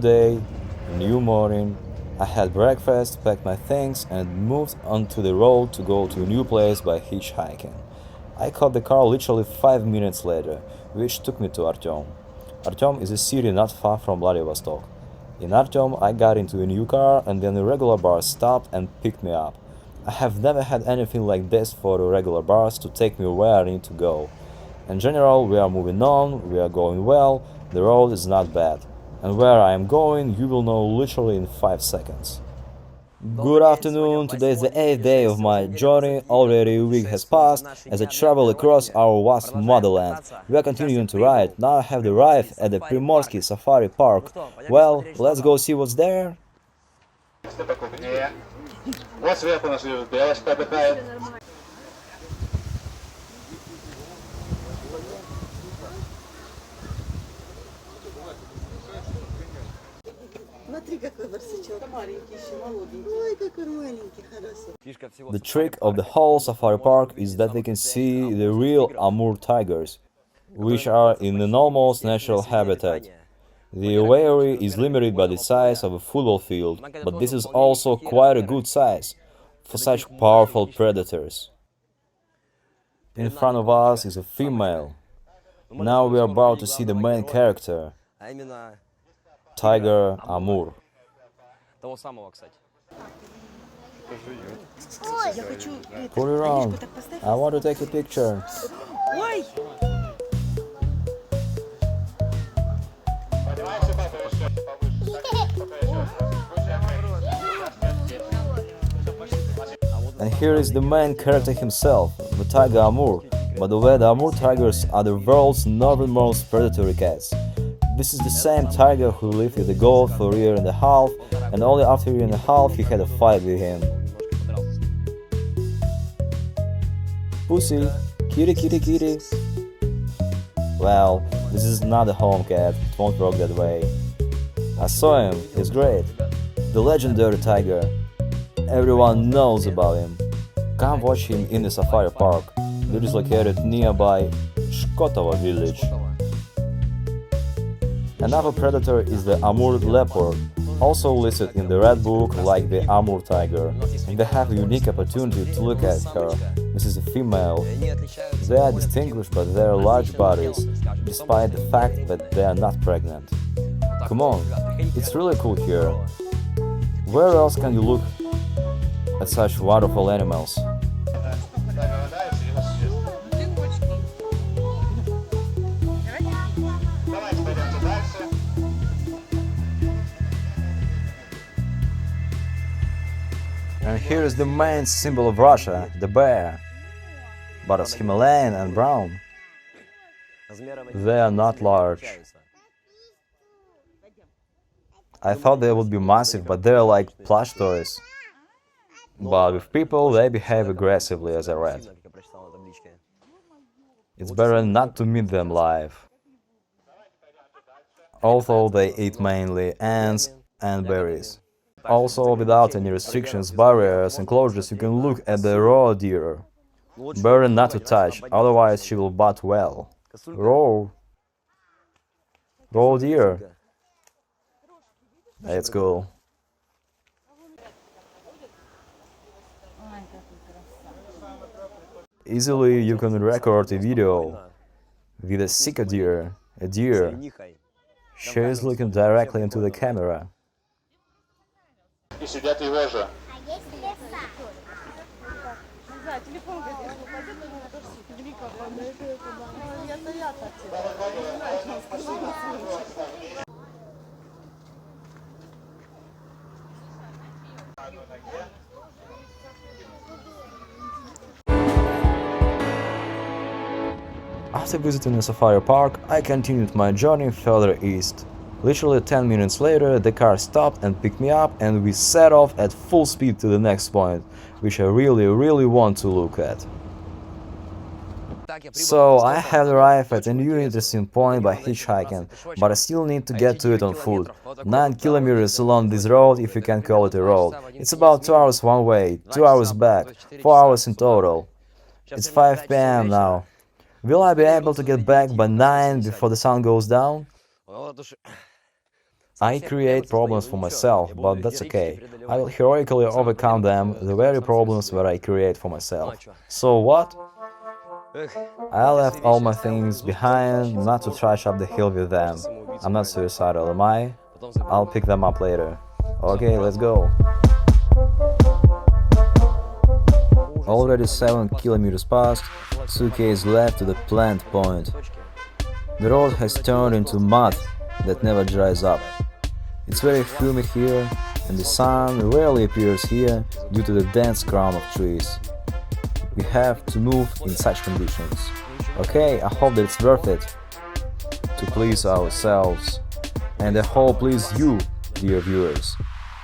day, a new morning. I had breakfast, packed my things, and moved onto the road to go to a new place by hitchhiking. I caught the car literally 5 minutes later, which took me to Artyom. Artyom is a city not far from Vladivostok. In Artyom, I got into a new car and then a regular bus stopped and picked me up. I have never had anything like this for a regular bus to take me where I need to go. In general, we are moving on, we are going well, the road is not bad. And where I am going, you will know literally in 5 seconds. Good afternoon, today is the 8th day of my journey, already a week has passed as I travel across our vast motherland. We are continuing to ride, now I have arrived at the Primorye Safari Park. Well, let's go see what's there. The trick of the whole safari park is that we can see the real Amur tigers, which are in an almost natural habitat. The aviary is limited by the size of a football field, but this is also quite a good size for such powerful predators. In front of us is a female. Now we are about to see the main character, Tiger Amur. Put it on. I want to take a picture. And here is the main character himself, the tiger Amur. By the way, the Amur tigers are the world's northernmost predatory cats. This is the same tiger who lived with the goat for a year and a half, and only after a year and a half he had a fight with him. Pussy, kitty kitty kitty. Well, this is not a home cat, it won't work that way. I saw him, he's great. The legendary tiger. Everyone knows about him. Come watch him in the safari park. It is located nearby Shkotovo village. Another predator is the Amur leopard, also listed in the Red Book like the Amur tiger, and they have a unique opportunity to look at her. This is a female. They are distinguished by their large bodies, despite the fact that they are not pregnant. Come on, it's really cool here. Where else can you look at such wonderful animals? And here is the main symbol of Russia, the bear. But it's Himalayan and brown. They are not large. I thought they would be massive, but they're like plush toys. But with people, they behave aggressively, as I read. It's better not to meet them live. Although they eat mainly ants and berries. Also, without any restrictions, barriers, enclosures, you can look at the raw deer. Better not to touch, otherwise she will butt well. Raw deer. It's cool. Easily you can record a video with a sika deer, a deer. She is looking directly into the camera. After visiting the safari park, I continued my journey further east. Literally 10 minutes later, the car stopped and picked me up, and we set off at full speed to the next point, which I really want to look at. So I have arrived at a new interesting point by hitchhiking, but I still need to get to it on foot. 9 kilometers along this road, if you can call it a road. It's about 2 hours one way, 2 hours back, 4 hours in total. It's 5 p.m. now. Will I be able to get back by 9 before the sun goes down? I create problems for myself, but that's okay. I will heroically overcome them, the very problems that I create for myself. So what? I left all my things behind, not to trash up the hill with them. I'm not suicidal, am I? I'll pick them up later. Okay, let's go. Already 7 kilometers past, 2 km left to the planned point. The road has turned into mud that never dries up. It's very humid here, and the sun rarely appears here due to the dense crown of trees. We have to move in such conditions. Okay, I hope that it's worth it to please ourselves, and I hope please you, dear viewers.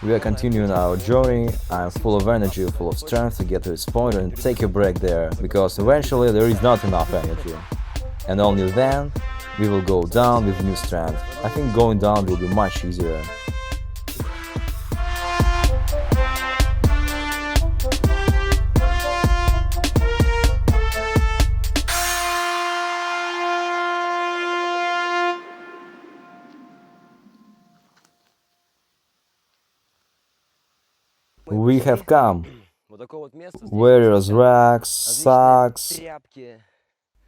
We are continuing our journey. I'm full of energy, full of strength to get to this point and take a break there, because eventually there is not enough energy. And only then we will go down with new strength. I think going down will be much easier. We have come. Various rags, socks,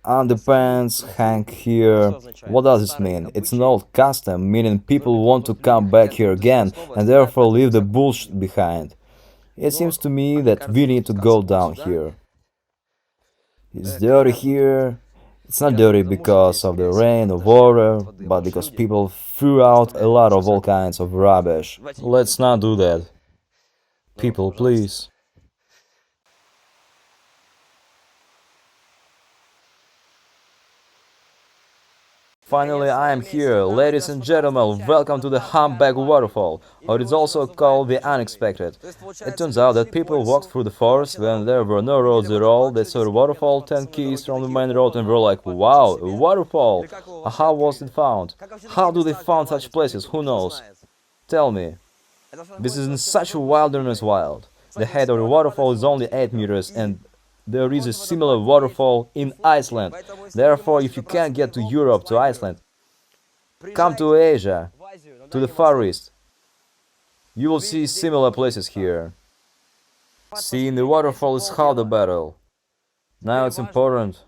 underpants hang here. What does this mean? It's an old custom, meaning people want to come back here again and therefore leave the bullshit behind. It seems to me that we need to go down here. It's dirty here. It's not dirty because of the rain or water, but because people threw out a lot of all kinds of rubbish. Let's not do that. People, please. Finally, I am here. Ladies and gentlemen, welcome to the Humpback Waterfall, or it's also called the Unexpected. It turns out that people walked through the forest when there were no roads at all. They saw the waterfall 10 km from the main road and were like, wow, a waterfall! How was it found? How do they find such places? Who knows? Tell me. This is in such a wilderness wild. The height of the waterfall is only 8 meters, and there is a similar waterfall in Iceland. Therefore, if you can't get to Europe, to Iceland, come to Asia, to the Far East. You will see similar places here. Seeing the waterfall is half the battle. Now it's important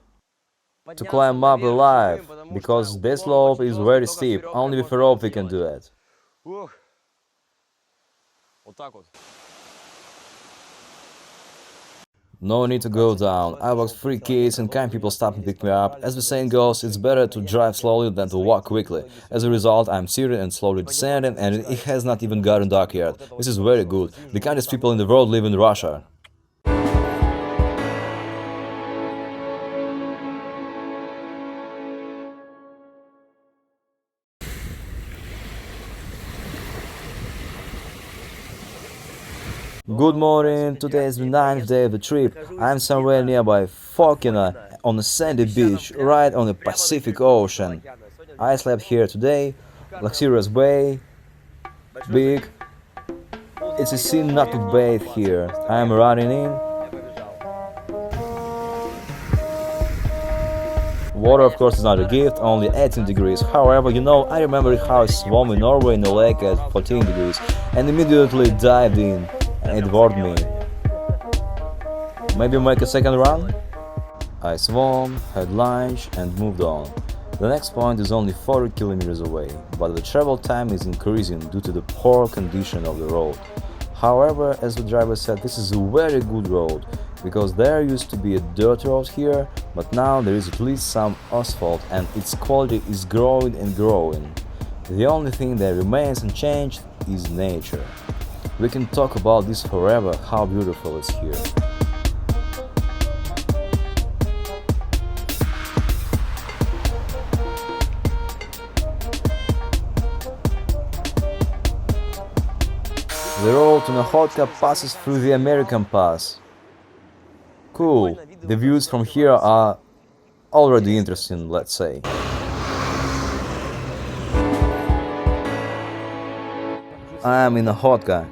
to climb up alive, because this slope is very steep. Only with a rope we can do it. No need to go down. I walked 3 km and kind people stopped and picked me up. As the saying goes, it's better to drive slowly than to walk quickly. As a result, I'm seated and slowly descending, and it has not even gotten dark yet. This is very good. The kindest people in the world live in Russia. Good morning, today is the 9th day of the trip. I'm somewhere nearby Fokina on a sandy beach, right on the Pacific Ocean. I slept here today, luxurious bay, big. It's a sin not to bathe here. I'm running in. Water, of course, is not a gift, only 18 degrees. However, you know, I remember how I swam in Norway in a lake at 14 degrees and immediately dived in. It bored me. Maybe make a second run? I swam, had lunch and moved on. The next point is only 40 kilometers away, but the travel time is increasing due to the poor condition of the road. However, as the driver said, this is a very good road, because there used to be a dirt road here, but now there is at least some asphalt and its quality is growing and growing. The only thing that remains unchanged is nature. We can talk about this forever, how beautiful it's here. The road to Nahodka passes through the American Pass. Cool, the views from here are already interesting, let's say. I am in Nahodka.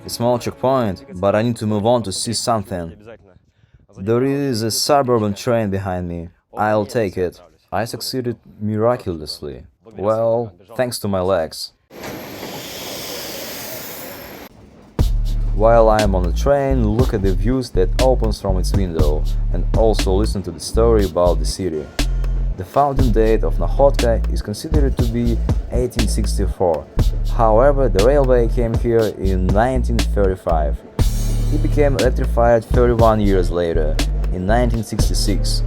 A small checkpoint, but I need to move on to see something. There is a suburban train behind me. I'll take it. I succeeded miraculously. Well, thanks to my legs. While I am on the train, look at the views that opens from its window, and also listen to the story about the city. The founding date of Nakhodka is considered to be 1864. However, the railway came here in 1935. It became electrified 31 years later, in 1966.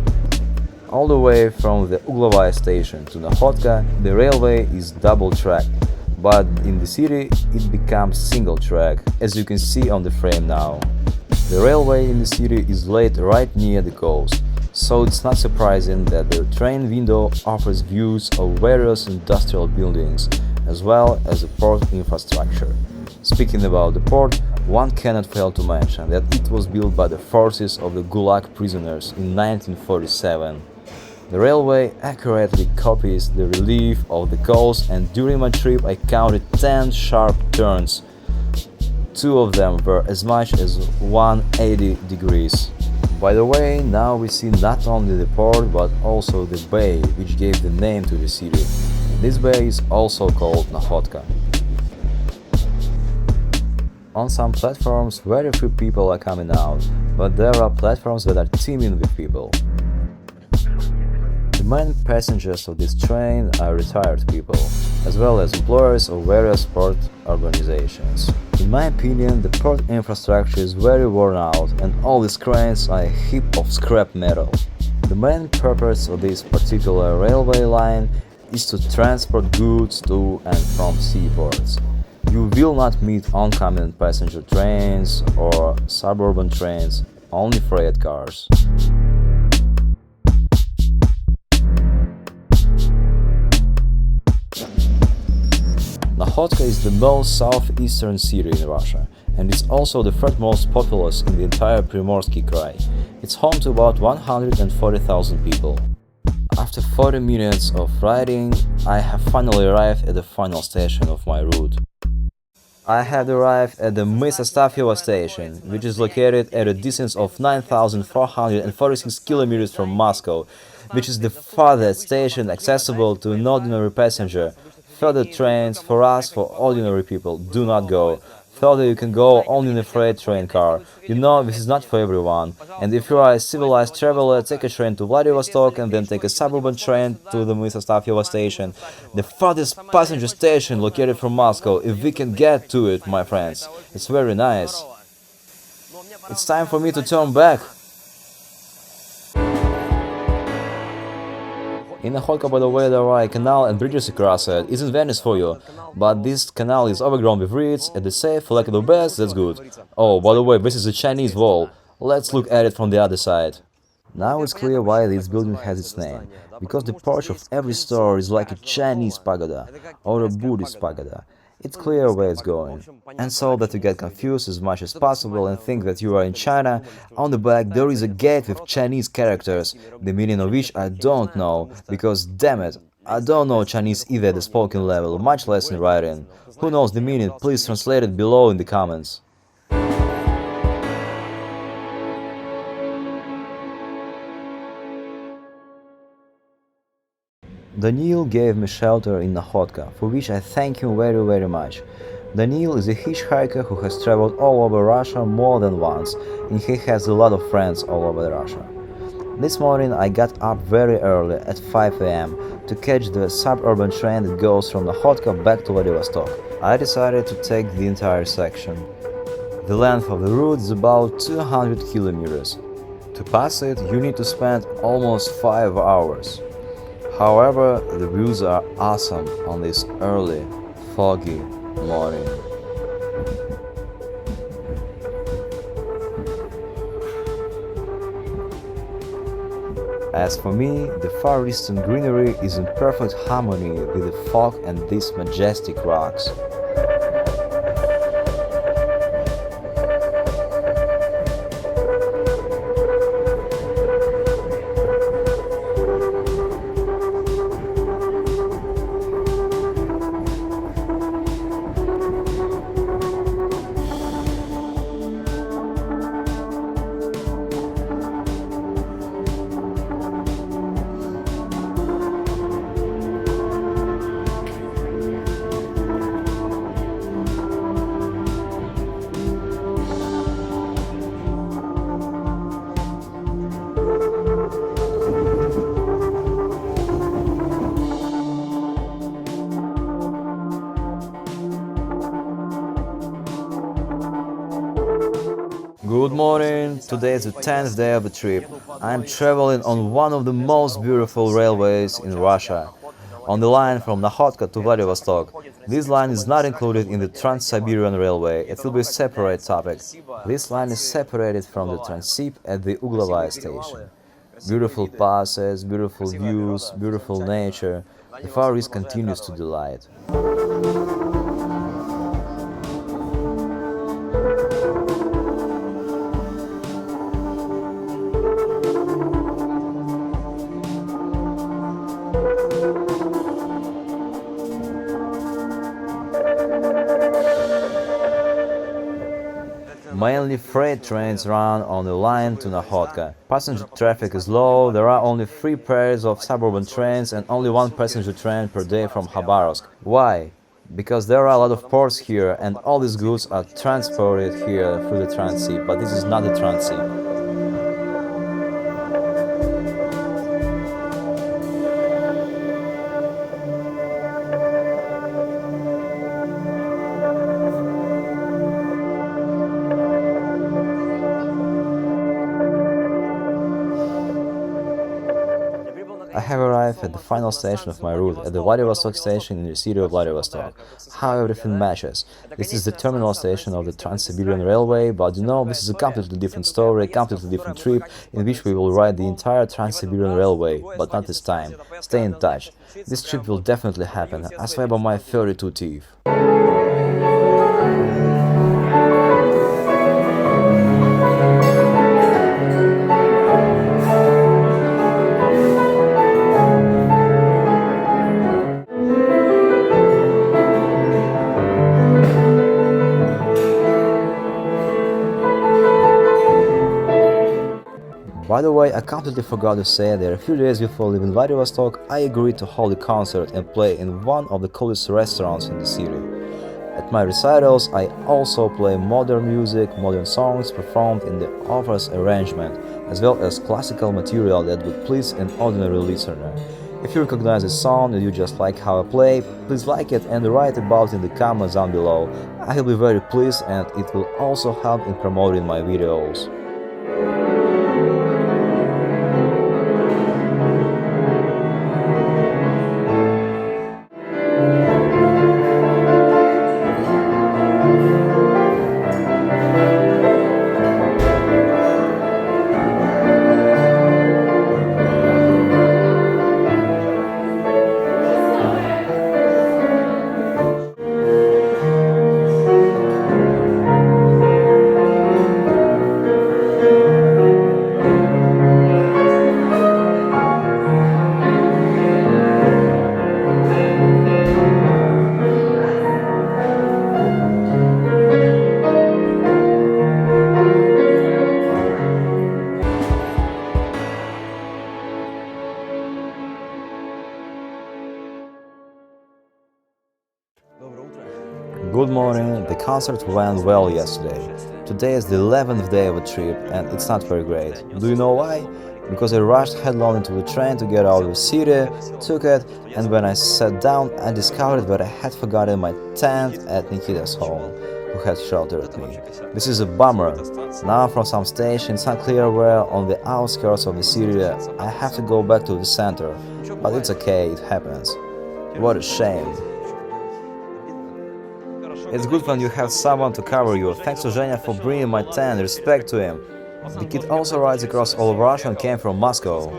All the way from the Uglovaya station to Nakhodka, the railway is double-tracked, but in the city it becomes single-track, as you can see on the frame now. The railway in the city is laid right near the coast, so it's not surprising that the train window offers views of various industrial buildings, as well as the port infrastructure. Speaking about the port, one cannot fail to mention that it was built by the forces of the Gulag prisoners in 1947. The railway accurately copies the relief of the coast, and during my trip I counted 10 sharp turns. 2 of them were as much as 180 degrees. By the way, now we see not only the port but also the bay, which gave the name to the city. This bay is also called Nakhodka. On some platforms, very few people are coming out, but there are platforms that are teeming with people. The main passengers of this train are retired people, as well as employers of various port organizations. In my opinion, the port infrastructure is very worn out, and all these cranes are a heap of scrap metal. The main purpose of this particular railway line is to transport goods to and from seaports. You will not meet oncoming passenger trains or suburban trains, only freight cars. Nakhodka is the most southeastern city in Russia, and it's also the third most populous in the entire Primorye Krai. It's home to about 140,000 people. After 40 minutes of riding, I have finally arrived at the final station of my route. I have arrived at the Mytsostafyevo station, which is located at a distance of 9,446 kilometers from Moscow, which is the farthest station accessible to an ordinary passenger. Further trains for us, for ordinary people, do not go. Further you can go only in a freight train car. You know, this is not for everyone. And if you are a civilized traveler, take a train to Vladivostok and then take a suburban train to the Mytsostafyevo station, the farthest passenger station located from Moscow, if we can get to it, my friends. It's very nice. It's time for me to turn back. In Nakhodka, by the way, there are a canal and bridges across it. Isn't Venice for you? But this canal is overgrown with reeds, and they say, for lack of the best, that's good. Oh, by the way, this is a Chinese wall. Let's look at it from the other side. Now it's clear why this building has its name. Because the porch of every store is like a Chinese pagoda, or a Buddhist pagoda. It's clear where it's going. And so that you get confused as much as possible and think that you are in China, on the back there is a gate with Chinese characters, the meaning of which I don't know, because damn it, I don't know Chinese either at the spoken level, much less in writing. Who knows the meaning? Please translate it below in the comments. Daniil gave me shelter in Nakhodka, for which I thank him very much. Daniil is a hitchhiker who has traveled all over Russia more than once, and he has a lot of friends all over Russia. This morning I got up very early at 5 am to catch the suburban train that goes from Nakhodka back to Vladivostok. I decided to take the entire section. The length of the route is about 200 kilometers. To pass it, you need to spend almost 5 hours. However, the views are awesome on this early, foggy morning. As for me, the far eastern greenery is in perfect harmony with the fog and these majestic rocks. Good morning. Today is the 10th day of the trip. I'm traveling on one of the most beautiful railways in Russia, on the line from Nakhodka to Vladivostok. This line is not included in the Trans-Siberian Railway. It will be a separate topic. This line is separated from the Transsib at the Uglovaya station. Beautiful passes, beautiful views, beautiful nature. The Far East continues to delight. Mainly freight trains run on the line to Nakhodka. Passenger traffic is low, there are only 3 pairs of suburban trains and only 1 passenger train per day from Khabarovsk. Why? Because there are a lot of ports here and all these goods are transported here through the Transsib, but this is not the Transsib. I have arrived at the final station of my route, at the Vladivostok station in the city of Vladivostok. How everything matches. This is the terminal station of the Trans-Siberian Railway, but you know, this is a completely different story, a completely different trip, in which we will ride the entire Trans-Siberian Railway, but not this time. Stay in touch. This trip will definitely happen. I swear by my 32 teeth. By the way, I completely forgot to say that a few days before leaving Vladivostok, I agreed to hold a concert and play in one of the coolest restaurants in the city. At my recitals, I also play modern music, modern songs performed in the author's arrangement, as well as classical material that would please an ordinary listener. If you recognize a song and you just like how I play, please like it and write about it in the comments down below. I will be very pleased and it will also help in promoting my videos. Good morning, the concert went well yesterday. Today is the 11th day of a trip and it's not very great. Do you know why? Because I rushed headlong into the train to get out of the city, took it, and when I sat down I discovered that I had forgotten my tent at Nikita's home, who had sheltered me. This is a bummer. Now from some station, it's not clear where on the outskirts of the city I have to go back to the center, but it's okay, it happens. What a shame. It's good when you have someone to cover you. Thanks to Zhenya for bringing my tent, respect to him. The kid also rides across all of Russia and came from Moscow.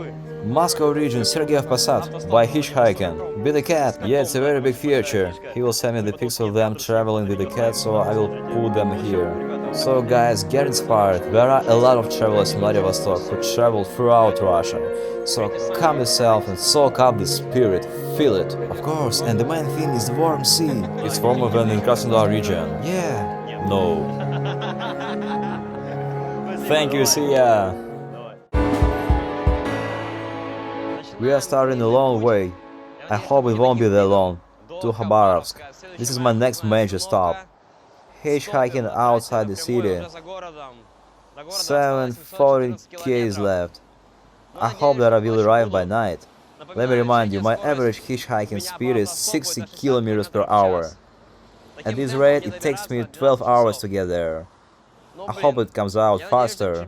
Moscow region, Sergeyev Posad, by hitchhiking. Be the cat, yeah, it's a very big future. He will send me the pics of them traveling with the cat, so I will put them here. So guys, get inspired. There are a lot of travelers in Vladivostok who travel throughout Russia. So calm yourself and soak up the spirit, feel it. Of course, and the main thing is the warm sea. It's warmer than in Krasnodar region. Yeah. No. Thank you, see ya. We are starting a long way. I hope it won't be that long. To Khabarovsk. This is my next major stop. Hitchhiking outside the city. 740 km left. I hope that I will arrive by night. Let me remind you, my average hitchhiking speed is 60 km per hour. At this rate, it takes me 12 hours to get there. I hope it comes out faster.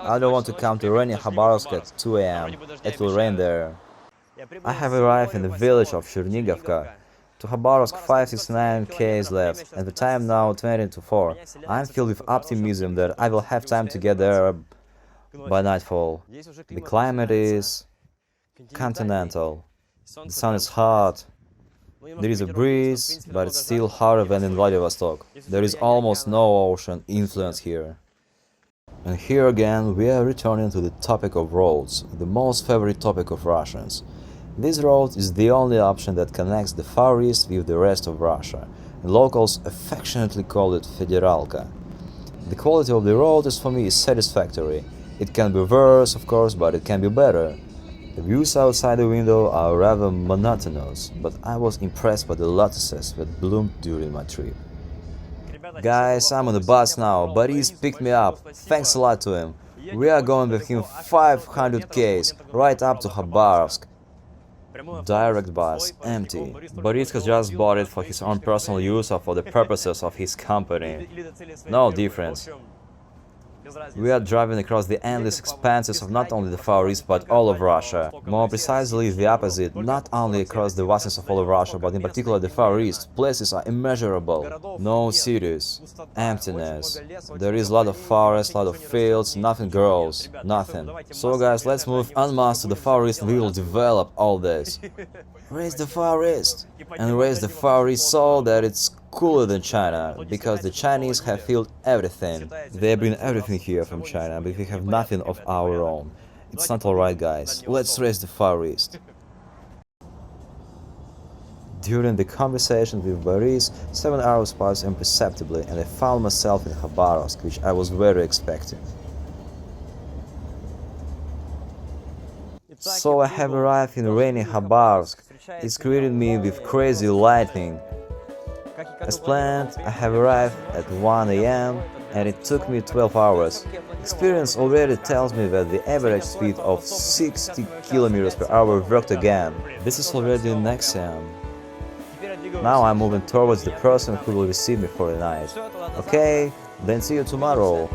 I don't want to come to rainy Khabarovsk at 2 a.m. It will rain there. I have arrived in the village of Chernigovka. To Khabarovsk 569 km left, and the time now 20 to 4. I'm filled with optimism that I will have time to get there by nightfall. The climate is continental. The sun is hot. There is a breeze, but it's still hotter than in Vladivostok. There is almost no ocean influence here. And here again we are returning to the topic of roads, the most favorite topic of Russians. This road is the only option that connects the Far East with the rest of Russia, and locals affectionately call it Federalka. The quality of the road is for me satisfactory. It can be worse, of course, but it can be better. The views outside the window are rather monotonous, but I was impressed by the lotuses that bloomed during my trip. Guys, I'm on the bus now. Boris picked me up. Thanks a lot to him. We are going with him 500 km, right up to Khabarovsk. Direct bus, empty. Boris has just bought it for his own personal use or for the purposes of his company. No difference. We are driving across the endless expanses of not only the Far East, but all of Russia. More precisely, the opposite, not only across the vastness of all of Russia, but in particular the Far East. Places are immeasurable. No cities. Emptiness. There is a lot of forest, a lot of fields, nothing grows. Nothing. So guys, let's move en masse to the Far East and we will develop all this. Raise the Far East! And raise the Far East so that it's cooler than China, because the Chinese have filled everything. They bring everything here from China, but we have nothing of our own. It's not alright, guys. Let's raise the Far East. During the conversation with Boris, 7 hours passed imperceptibly, and I found myself in Khabarovsk, which I was very expecting. So I have arrived in rainy Khabarovsk. It's greeting me with crazy lightning. As planned, I have arrived at 1 a.m. and it took me 12 hours. Experience already tells me that the average speed of 60 km per hour worked again. This is already an axiom. Now I'm moving towards the person who will receive me for the night. Okay, then see you tomorrow.